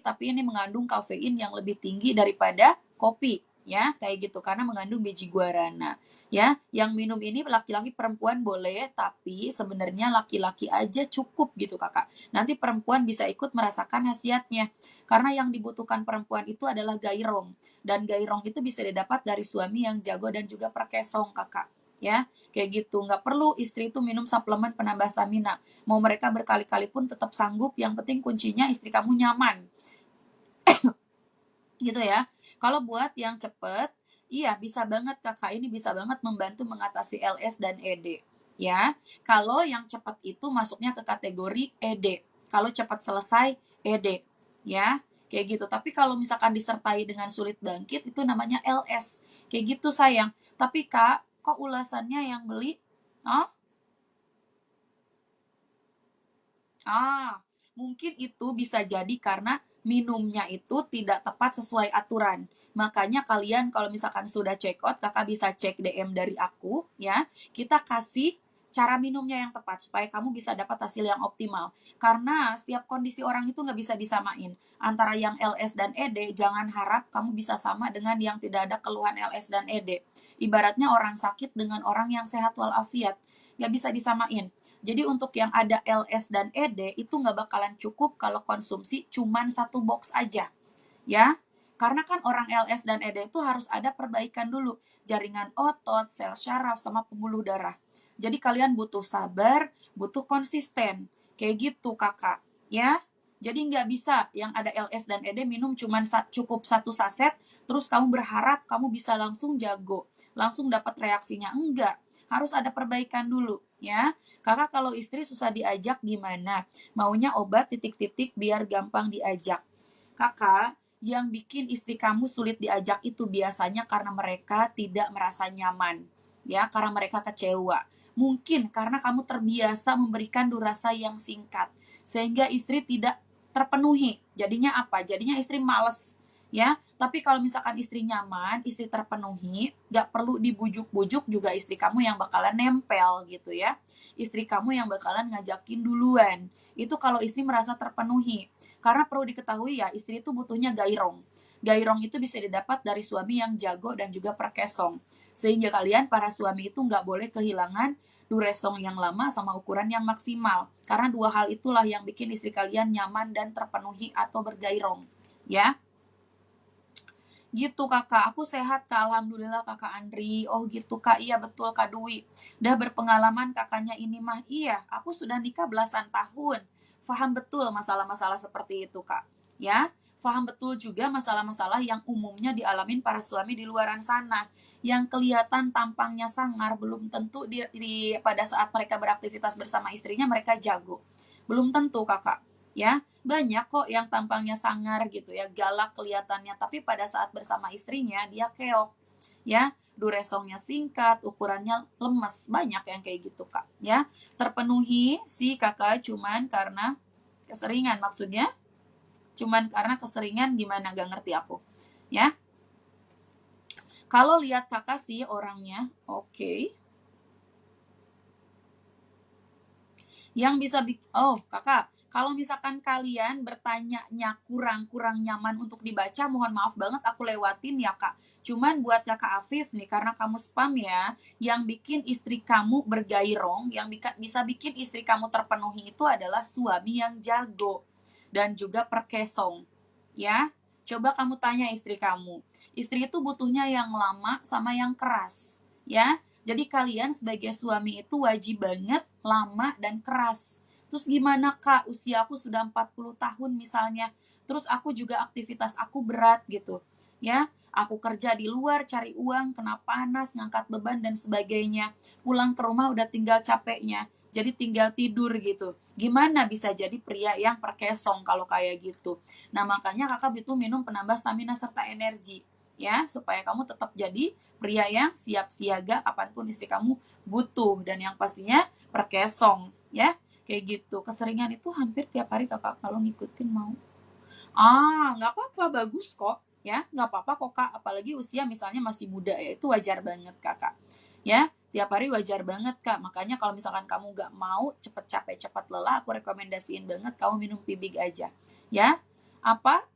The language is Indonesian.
tapi ini mengandung kafein yang lebih tinggi daripada kopi, ya, kayak gitu, karena mengandung biji guarana, ya. Yang minum ini laki-laki perempuan boleh, tapi sebenarnya laki-laki aja cukup gitu kakak. Nanti perempuan bisa ikut merasakan khasiatnya, karena yang dibutuhkan perempuan itu adalah gairong, dan gairong itu bisa didapat dari suami yang jago dan juga perkesong kakak, ya, kayak gitu. Nggak perlu istri itu minum suplemen penambah stamina, mau mereka berkali-kali pun tetap sanggup, yang penting kuncinya istri kamu nyaman, gitu ya. Kalau buat yang cepet, iya bisa banget kakak, ini bisa banget membantu mengatasi LS dan ED, ya. Kalau yang cepat itu masuknya ke kategori ED, kalau cepat selesai ED, ya, kayak gitu. Tapi kalau misalkan disertai dengan sulit bangkit, itu namanya LS, kayak gitu sayang. Tapi kak, kok ulasannya yang beli? Oh, mungkin itu bisa jadi karena minumnya itu tidak tepat sesuai aturan. Makanya kalian kalau misalkan sudah check out, kakak bisa cek DM dari aku, ya. Kita kasih cara minumnya yang tepat supaya kamu bisa dapat hasil yang optimal. Karena setiap kondisi orang itu nggak bisa disamain. Antara yang LS dan ED, jangan harap kamu bisa sama dengan yang tidak ada keluhan LS dan ED. Ibaratnya orang sakit dengan orang yang sehat walafiat. Nggak bisa disamain. Jadi untuk yang ada LS dan ED itu nggak bakalan cukup kalau konsumsi cuman 1 box aja, ya. Karena kan orang LS dan ED itu harus ada perbaikan dulu, jaringan otot, sel syaraf, sama pembuluh darah. Jadi kalian butuh sabar, butuh konsisten, kayak gitu kakak, ya. Jadi nggak bisa yang ada LS dan ED minum cuman cukup 1 saset, terus kamu berharap kamu bisa langsung jago, langsung dapat reaksinya. Enggak, harus ada perbaikan dulu, ya. Kakak kalau istri susah diajak gimana? Maunya obat titik-titik biar gampang diajak. Kakak, yang bikin istri kamu sulit diajak itu biasanya karena mereka tidak merasa nyaman, ya, karena mereka kecewa. Mungkin karena kamu terbiasa memberikan durasi yang singkat, sehingga istri tidak terpenuhi. Jadinya apa? Jadinya istri males, ya. Tapi kalau misalkan istri nyaman, istri terpenuhi, gak perlu dibujuk-bujuk juga istri kamu yang bakalan nempel gitu ya. Istri kamu yang bakalan ngajakin duluan. Itu kalau istri merasa terpenuhi. Karena perlu diketahui ya, istri itu butuhnya gairong. Gairong itu bisa didapat dari suami yang jago dan juga perkesong. Sehingga kalian para suami itu nggak boleh kehilangan duresong yang lama sama ukuran yang maksimal. Karena 2 hal itulah yang bikin istri kalian nyaman dan terpenuhi atau bergairong. Ya, gitu kakak. Aku sehat kak, alhamdulillah kakak Andri. Oh gitu kak, iya betul kak Dwi. Udah berpengalaman kakaknya ini mah. Iya, aku sudah nikah belasan tahun. Faham betul masalah-masalah seperti itu kak, ya. Faham betul juga masalah-masalah yang umumnya dialamin para suami di luaran sana, yang kelihatan tampangnya sangar, belum tentu pada saat mereka beraktivitas bersama istrinya mereka jago. Belum tentu kakak, ya. Banyak kok yang tampangnya sangar gitu ya, galak kelihatannya, tapi pada saat bersama istrinya dia keok, ya. Duresongnya singkat, ukurannya lemes, banyak yang kayak gitu kak, ya. Terpenuhi sih kakak cuman karena keseringan, maksudnya cuman karena keseringan gimana, gak ngerti aku, ya. Kalau lihat kakak sih orangnya oke. Yang bisa oh kakak, kalau misalkan kalian bertanyanya kurang nyaman untuk dibaca, mohon maaf banget aku lewatin ya kak. Cuman buat kakak Afif nih, karena kamu spam ya, yang bikin istri kamu bergairong, yang bisa bikin istri kamu terpenuhi itu adalah suami yang jago dan juga perkesong, ya. Coba kamu tanya istri kamu, istri itu butuhnya yang lama sama yang keras, ya. Jadi kalian sebagai suami itu wajib banget lama dan keras. Terus gimana kak, usia aku sudah 40 tahun misalnya, terus aku juga aktivitas aku berat gitu, ya. Aku kerja di luar, cari uang, kena panas, ngangkat beban dan sebagainya. Pulang ke rumah udah tinggal capeknya, jadi tinggal tidur gitu. Gimana bisa jadi pria yang perkesong kalau kayak gitu? Nah makanya kakak butuh minum penambah stamina serta energi, ya, supaya kamu tetap jadi pria yang siap siaga kapanpun istri kamu butuh, dan yang pastinya perkesong, ya, kayak gitu. Keseringan itu hampir tiap hari kakak kalau ngikutin mau. Nggak apa-apa, bagus kok, ya, nggak apa-apa kok kak, apalagi usia misalnya masih muda ya, itu wajar banget kakak, ya, tiap hari wajar banget kak. Makanya kalau misalkan kamu nggak mau cepet capek cepet lelah, aku rekomendasiin banget kamu minum Pibig aja, ya. apa